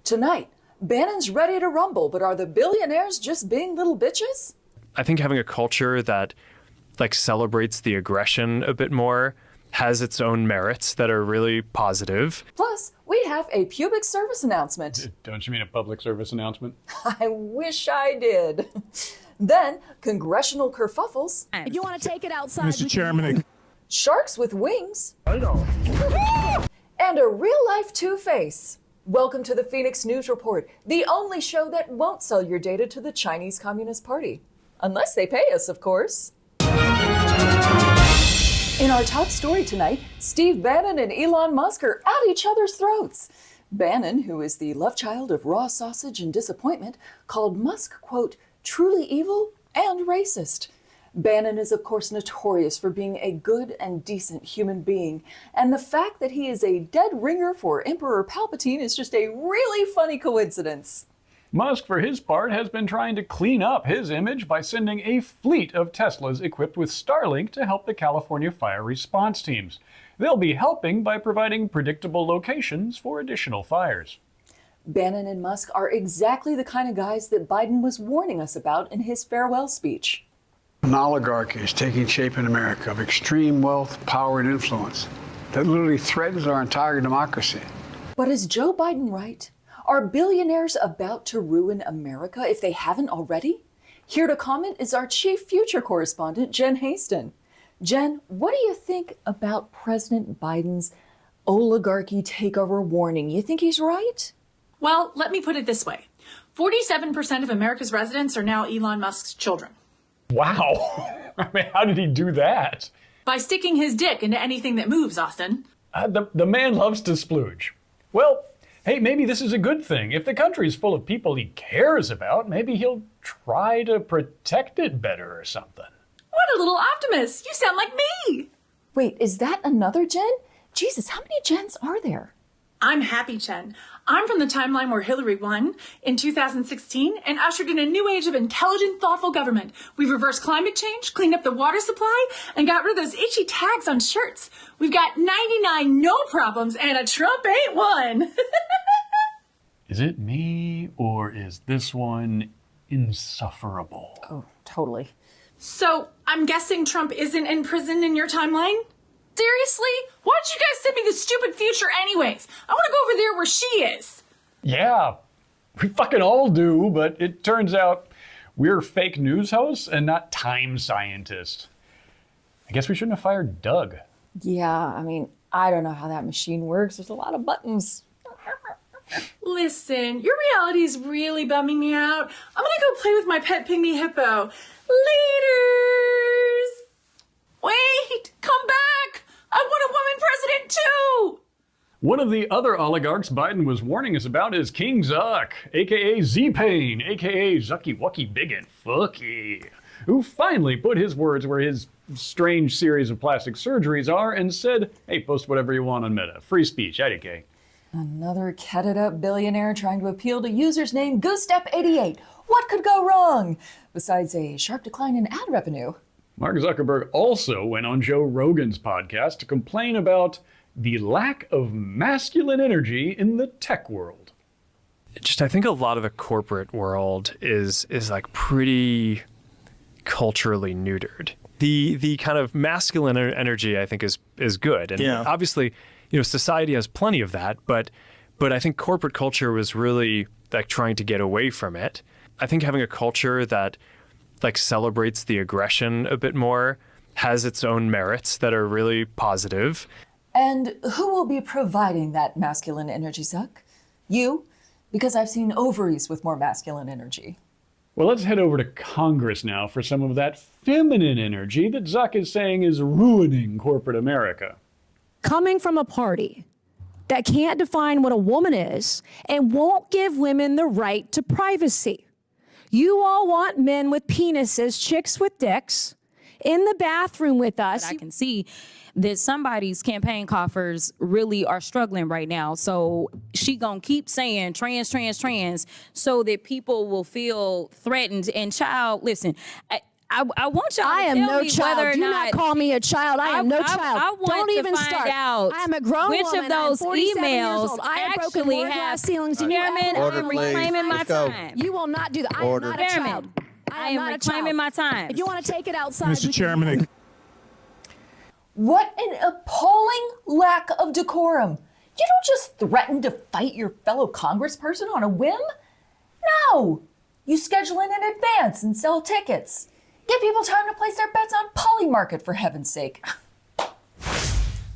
Tonight, Bannon's ready to rumble, but are the billionaires just being little bitches? I think having a culture that celebrates the aggression a bit more has its own merits that are really positive. Plus, we have a pubic service announcement. Don't you mean a public service announcement? I wish I did. Then, congressional kerfuffles. You want to take it outside? Mr. Chairman. Sharks with wings. I know. And a real-life Two-Face. Welcome to the Phoenix News Report, the only show that won't sell your data to the Chinese Communist Party. Unless they pay us, of course. In our top story tonight, Steve Bannon and Elon Musk are at each other's throats. Bannon, who is the love child of raw sausage and disappointment, called Musk, quote, truly evil and racist. Bannon is, of course, notorious for being a good and decent human being, and the fact that he is a dead ringer for Emperor Palpatine is just a really funny coincidence. Musk, for his part, has been trying to clean up his image by sending a fleet of Teslas equipped with Starlink to help the California fire response teams. They'll be helping by providing predictable locations for additional fires. Bannon and Musk are exactly the kind of guys that Biden was warning us about in his farewell speech. An oligarchy is taking shape in America of extreme wealth, power, and influence that literally threatens our entire democracy. But is Joe Biden right? Are billionaires about to ruin America if they haven't already? Here to comment is our chief future correspondent, Jenn Haston. Jenn, what do you think about President Biden's oligarchy takeover warning? You think he's right? Well, let me put it this way. 47% of America's residents are now Elon Musk's children. Wow. I mean, how did he do that? By sticking his dick into anything that moves, Austin. The man loves to splooge. Well, hey, maybe this is a good thing. If the country is full of people he cares about, maybe he'll try to protect it better or something. What a little optimist. You sound like me. Wait, is that another Jenn? Jesus, how many Jenns are there? I'm happy, Jen. I'm from the timeline where Hillary won in 2016 and ushered in a new age of intelligent, thoughtful government. We reversed climate change, cleaned up the water supply, and got rid of those itchy tags on shirts. We've got 99 no problems and a Trump ain't one. Is it me, or is this one insufferable? Oh, totally. So, I'm guessing Trump isn't in prison in your timeline? Seriously? Why'd you guys send me the stupid future anyways? I want to go over there where she is. Yeah, we fucking all do, but it turns out we're fake news hosts and not time scientists. I guess we shouldn't have fired Doug. Yeah, I mean, I don't know how that machine works. There's a lot of buttons. Listen, your reality is really bumming me out. I'm gonna go play with my pet pygmy hippo. Laters! Wait, come back! I want a woman president too! One of the other oligarchs Biden was warning us about is King Zuck, aka Z-Pain, aka Zucky Wucky Big and Fucky, who finally put his words where his strange series of plastic surgeries are and said, hey, post whatever you want on Meta. Free speech, IDK. Another catted up billionaire trying to appeal to users named GooseStep88. What could go wrong? Besides a sharp decline in ad revenue. Mark Zuckerberg also went on Joe Rogan's podcast to complain about the lack of masculine energy in the tech world. I think a lot of the corporate world is like pretty culturally neutered. The kind of masculine energy, I think, is good. And obviously, society has plenty of that, but I think corporate culture was really like trying to get away from it. I think having a culture that celebrates the aggression a bit more has its own merits that are really positive. And who will be providing that masculine energy, Zuck? You? Because I've seen ovaries with more masculine energy. Well, let's head over to Congress now for some of that feminine energy that Zuck is saying is ruining corporate America. Coming from a party that can't define what a woman is and won't give women the right to privacy. You all want men with penises, chicks with dicks, in the bathroom with us. I can see that somebody's campaign coffers really are struggling right now. So she gonna keep saying trans, so that people will feel threatened. And child, listen, I want y'all to I am tell no me child. whether or Do not not call me a child. I am no I child. want Don't to even find start. out I am a grown which woman. of those I am 47 years emails old. I have broken actually more have glass ceilings than you Chairman, ever Order, I'm will. please. reclaiming my Let's go. time. You will not do that. I am Order. not a Chairman, child. I am not a reclaiming child. my time. If you want to take it outside, Mr. Chairman, What an appalling lack of decorum. You don't just threaten to fight your fellow congressperson on a whim. No, you schedule in advance and sell tickets. Give people time to place their bets on Polymarket, for heaven's sake.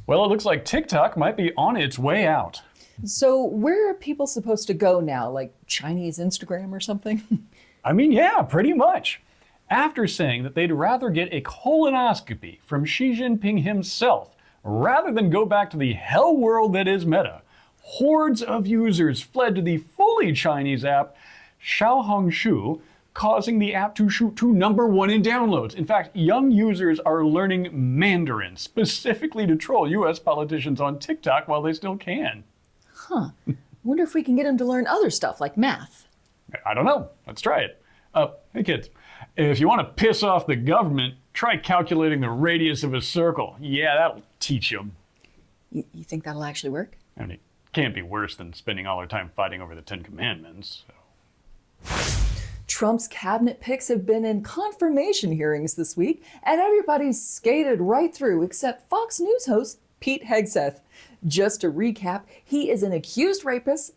Well, it looks like TikTok might be on its way out. So where are people supposed to go now? Like Chinese Instagram or something? I mean, yeah, pretty much. After saying that they'd rather get a colonoscopy from Xi Jinping himself rather than go back to the hell world that is Meta, hordes of users fled to the fully Chinese app Xiaohongshu, causing the app to shoot to #1 in downloads. In fact, young users are learning Mandarin specifically to troll US politicians on TikTok while they still can. Wonder if we can get them to learn other stuff like math. I don't know. Let's try it. Hey kids, if you want to piss off the government, try calculating the radius of a circle. Yeah, that'll teach them. You think that'll actually work? I mean, it can't be worse than spending all our time fighting over the Ten Commandments. So. Trump's cabinet picks have been in confirmation hearings this week, and everybody's skated right through except Fox News host Pete Hegseth. Just to recap, he is an accused rapist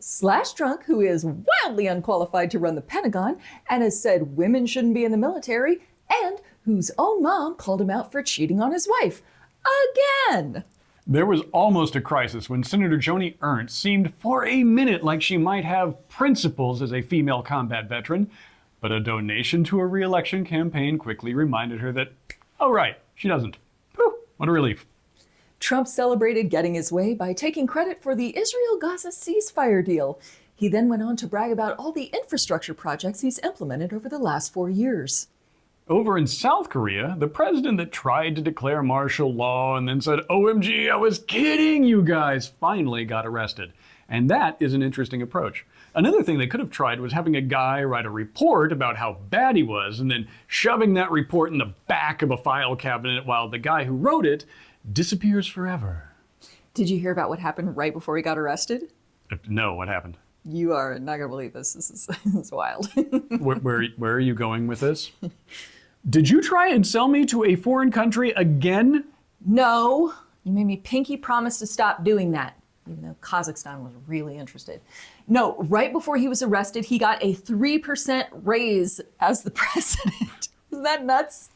/ drunk who is wildly unqualified to run the Pentagon and has said women shouldn't be in the military, and whose own mom called him out for cheating on his wife. Again! There was almost a crisis when Senator Joni Ernst seemed for a minute like she might have principles as a female combat veteran, but a donation to a re-election campaign quickly reminded her that, oh right, she doesn't. Whew, what a relief. Trump celebrated getting his way by taking credit for the Israel-Gaza ceasefire deal. He then went on to brag about all the infrastructure projects he's implemented over the last 4 years. Over in South Korea, the president that tried to declare martial law and then said, OMG, I was kidding you guys, finally got arrested. And that is an interesting approach. Another thing they could have tried was having a guy write a report about how bad he was and then shoving that report in the back of a file cabinet while the guy who wrote it disappears forever. Did you hear about what happened right before he got arrested? No, what happened? You are not gonna believe this. This is wild. Where are you going with this? Did you try and sell me to a foreign country again? No, you made me pinky promise to stop doing that, even though Kazakhstan was really interested. No, right before he was arrested, he got a 3% raise as the president. Isn't that nuts?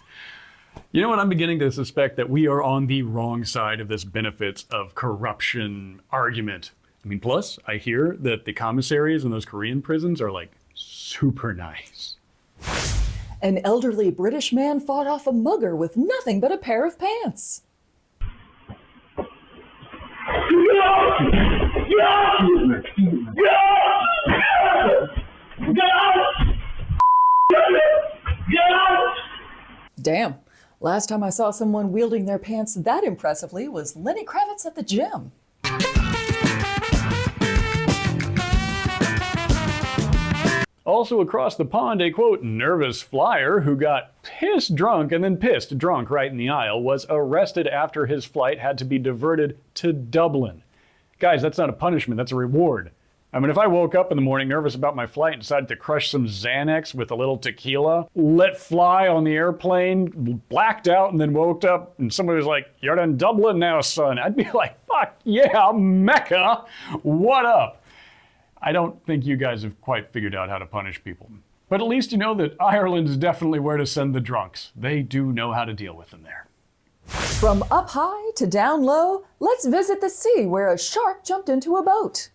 You know what? I'm beginning to suspect that we are on the wrong side of this benefits of corruption argument. I mean, plus, I hear that the commissaries in those Korean prisons are like super nice. An elderly British man fought off a mugger with nothing but a pair of pants. Damn. Last time I saw someone wielding their pants that impressively was Lenny Kravitz at the gym. Also across the pond, a quote, nervous flyer who got pissed drunk and then pissed drunk right in the aisle was arrested after his flight had to be diverted to Dublin. Guys, that's not a punishment, that's a reward. I mean, if I woke up in the morning nervous about my flight and decided to crush some Xanax with a little tequila, let fly on the airplane, blacked out, and then woke up and somebody was like, you're in Dublin now, son. I'd be like, fuck yeah, Mecca, what up? I don't think you guys have quite figured out how to punish people. But at least you know that Ireland is definitely where to send the drunks. They do know how to deal with them there. From up high to down low, let's visit the sea where a shark jumped into a boat.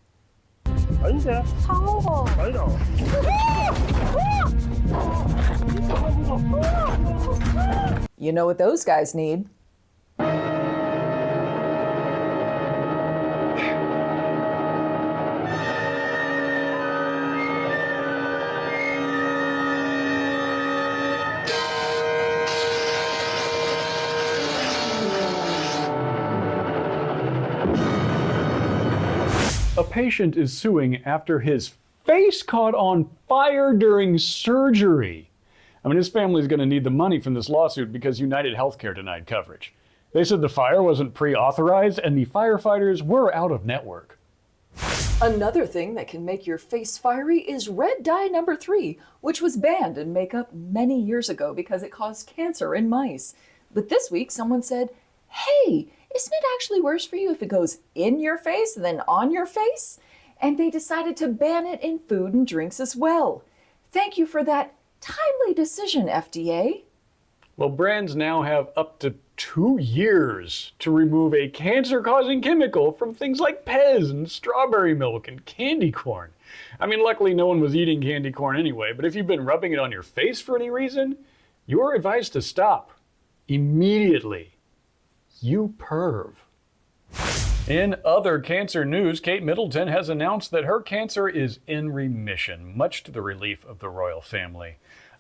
You know what those guys need? A patient is suing after his face caught on fire during surgery. I mean, his family's going to need the money from this lawsuit because United Healthcare denied coverage. They said the fire wasn't pre-authorized and the firefighters were out of network. Another thing that can make your face fiery is red dye number 3, which was banned in makeup many years ago because it caused cancer in mice. But this week, someone said, hey, isn't it actually worse for you if it goes in your face than on your face? And they decided to ban it in food and drinks as well. Thank you for that timely decision, FDA. Well, brands now have up to 2 years to remove a cancer-causing chemical from things like Pez and strawberry milk and candy corn. I mean, luckily no one was eating candy corn anyway, but if you've been rubbing it on your face for any reason, you're advised to stop immediately. You perv. In other cancer news, Kate Middleton has announced that her cancer is in remission, much to the relief of the royal family.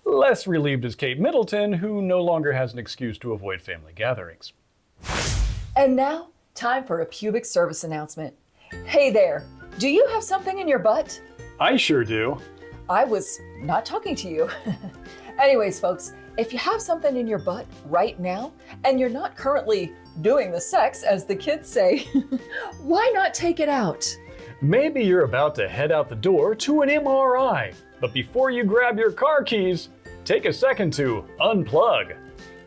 Less relieved is Kate Middleton, who no longer has an excuse to avoid family gatherings. And now, time for a pubic service announcement. Hey there, do you have something in your butt? I sure do. I was not talking to you. Anyways, folks, if you have something in your butt right now, and you're not currently doing the sex, as the kids say, why not take it out? Maybe you're about to head out the door to an MRI, but before you grab your car keys, take a second to unplug.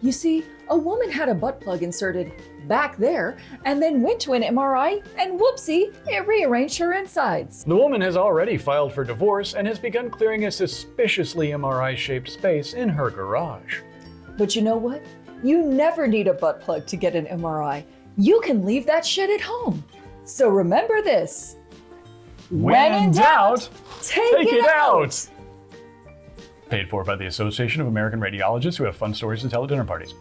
You see, a woman had a butt plug inserted back there and then went to an MRI and whoopsie, it rearranged her insides. The woman has already filed for divorce and has begun clearing a suspiciously MRI-shaped space in her garage. But you know what? You never need a butt plug to get an MRI. You can leave that shit at home. So remember this. When in doubt, take it out. Paid for by the Association of American Radiologists who have fun stories to tell at dinner parties.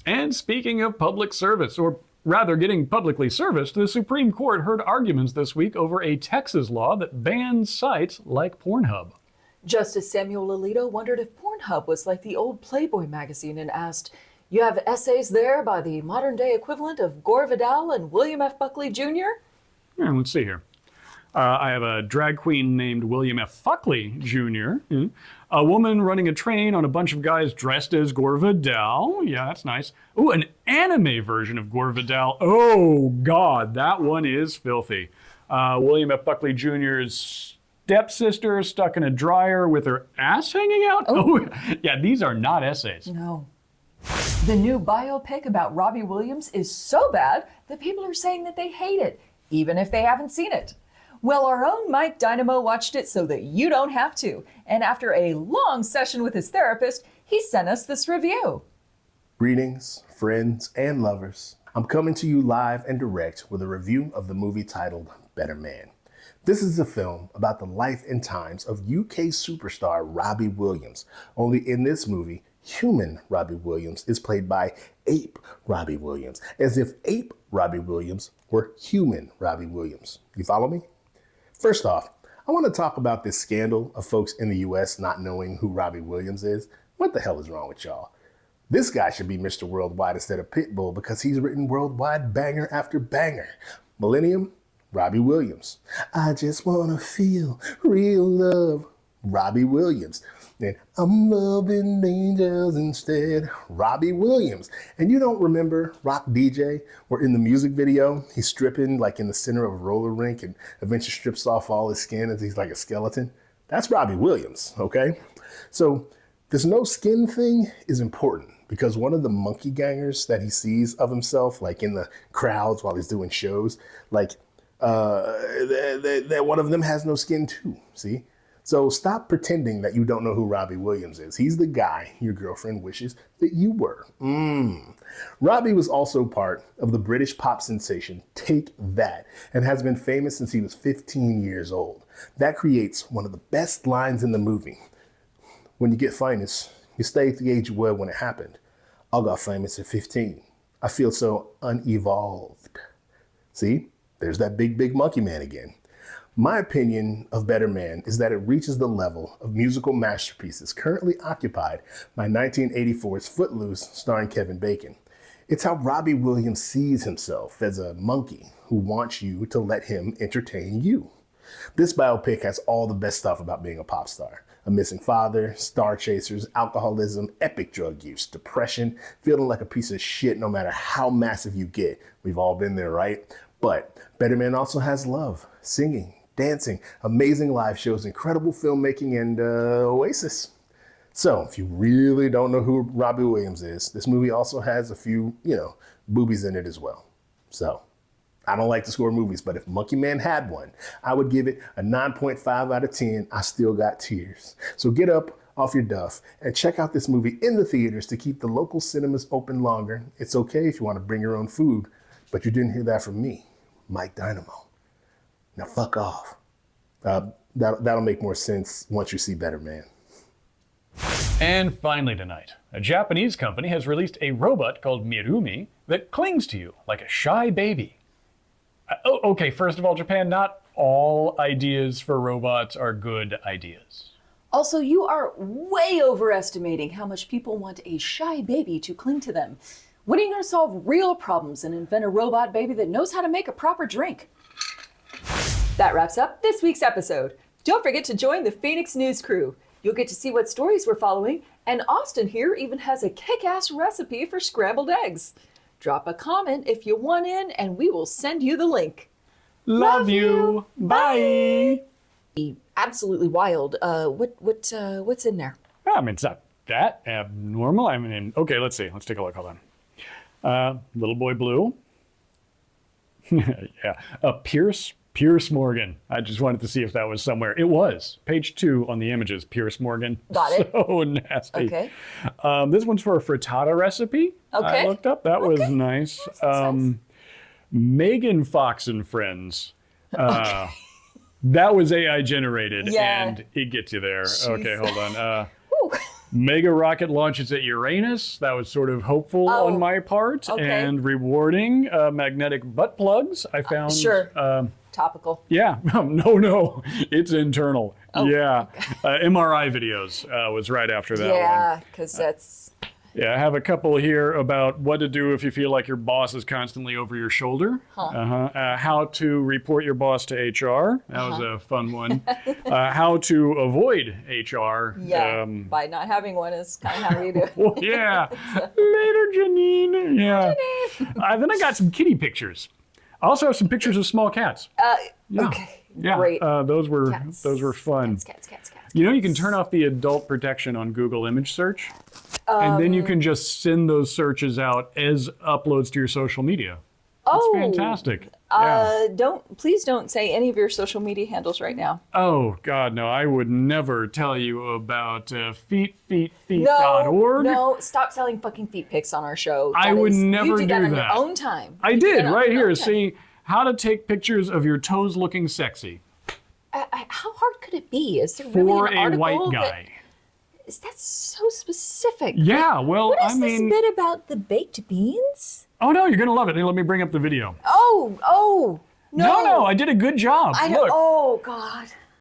And speaking of public service, or rather getting publicly serviced, the Supreme Court heard arguments this week over a Texas law that bans sites like Pornhub. Justice Samuel Alito wondered if Pornhub was like the old Playboy magazine and asked, you have essays there by the modern-day equivalent of Gore Vidal and William F. Buckley Jr.? Yeah, let's see here. I have a drag queen named William F. Buckley Jr., a woman running a train on a bunch of guys dressed as Gore Vidal. Yeah, that's nice. Ooh, an anime version of Gore Vidal. Oh, God, that one is filthy. William F. Buckley Jr.'s stepsister stuck in a dryer with her ass hanging out. Oh, yeah, these are not essays. No. The new biopic about Robbie Williams is so bad that people are saying that they hate it, even if they haven't seen it. Well, our own Mike Dynamo watched it so that you don't have to. And after a long session with his therapist, he sent us this review. Greetings, friends and lovers. I'm coming to you live and direct with a review of the movie titled Better Man. This is a film about the life and times of UK superstar Robbie Williams. Only in this movie, human Robbie Williams is played by ape Robbie Williams, as if ape Robbie Williams were human Robbie Williams. You follow me? First off, I want to talk about this scandal of folks in the US not knowing who Robbie Williams is. What the hell is wrong with y'all? This guy should be Mr. Worldwide instead of Pitbull because he's written worldwide banger after banger. Millennium, Robbie Williams. I just want to feel real love. Robbie Williams. And I'm loving angels instead. Robbie Williams. And you don't remember Rock DJ, where in the music video, he's stripping like in the center of a roller rink and eventually strips off all his skin as he's like a skeleton? That's Robbie Williams, okay? So this no skin thing is important because one of the monkey gangers that he sees of himself, like in the crowds while he's doing shows, like that one of them has no skin too, see? So stop pretending that you don't know who Robbie Williams is. He's the guy your girlfriend wishes that you were. Robbie was also part of the British pop sensation Take That and has been famous since he was 15 years old. That creates one of the best lines in the movie. When you get famous, you stay at the age you were when it happened. I got famous at 15. I feel so unevolved. See, there's that big monkey man again. My opinion of Better Man is that it reaches the level of musical masterpieces currently occupied by 1984's Footloose starring Kevin Bacon. It's how Robbie Williams sees himself as a monkey who wants you to let him entertain you. This biopic has all the best stuff about being a pop star. A missing father, star chasers, alcoholism, epic drug use, depression, feeling like a piece of shit no matter how massive you get. We've all been there, right? But Better Man also has love, singing, dancing, amazing live shows, incredible filmmaking, and Oasis. So if you really don't know who Robbie Williams is, this movie also has a few, boobies in it as well. So I don't like to score movies, but if Monkey Man had one, I would give it a 9.5 out of 10. I still got tears. So get up off your duff and check out this movie in the theaters to keep the local cinemas open longer. It's okay if you want to bring your own food, but you didn't hear that from me, Mike Dynamo. Now fuck off. That'll make more sense once you see Better Man. And finally tonight, a Japanese company has released a robot called Mirumi that clings to you like a shy baby. Okay, first of all, Japan, not all ideas for robots are good ideas. Also, you are way overestimating how much people want a shy baby to cling to them. We need to solve real problems and invent a robot baby that knows how to make a proper drink. That wraps up this week's episode. Don't forget to join the Phoenix News crew. You'll get to see what stories we're following, and Austin here even has a kick-ass recipe for scrambled eggs. Drop a comment if you want in, and we will send you the link. Love you. Bye. Absolutely wild. What's in there? I mean, it's not that abnormal. I mean, okay, let's see. Let's take a look. Hold on. Little Boy Blue. Yeah. Pierce Morgan. I just wanted to see if that was somewhere. It was. Page 2 on the images. Pierce Morgan. Got it. So nasty. Okay. This one's for a frittata recipe. Okay. I looked up. That was nice. Megan Fox and Friends. That was AI generated, and it gets you there. Jeez. Okay, hold on. Mega rocket launches at Uranus. That was sort of hopeful on my part and rewarding. Magnetic butt plugs. I found. Sure. Topical. Yeah. No. It's internal. Yeah. MRI videos was right after that one. Yeah, because that's... Yeah, I have a couple here about what to do if you feel like your boss is constantly over your shoulder. How to report your boss to HR. That was a fun one. How to avoid HR. Yeah, by not having one is kind of how we do it. Well, yeah. Later, Janine. Yeah. Then I got some kitty pictures. I also have some pictures of small cats. Okay, Yeah. great. Those were fun. Cats. You know, you can turn off the adult protection on Google image search, and then you can just send those searches out as uploads to your social media. It's fantastic. Please don't say any of your social media handles right now. Oh God, no! I would never tell you about feet.org. No, stop selling fucking feet pics on our show. I would never you do that on that. your own time. I did right here. See how to take pictures of your toes looking sexy. How hard could it be? Is there really an For a article white guy. That's so specific. Yeah, well, What is this bit about the baked beans? Oh no, you're gonna love it. Hey, let me bring up the video. Oh, no. No, I did a good job. Look. Oh God.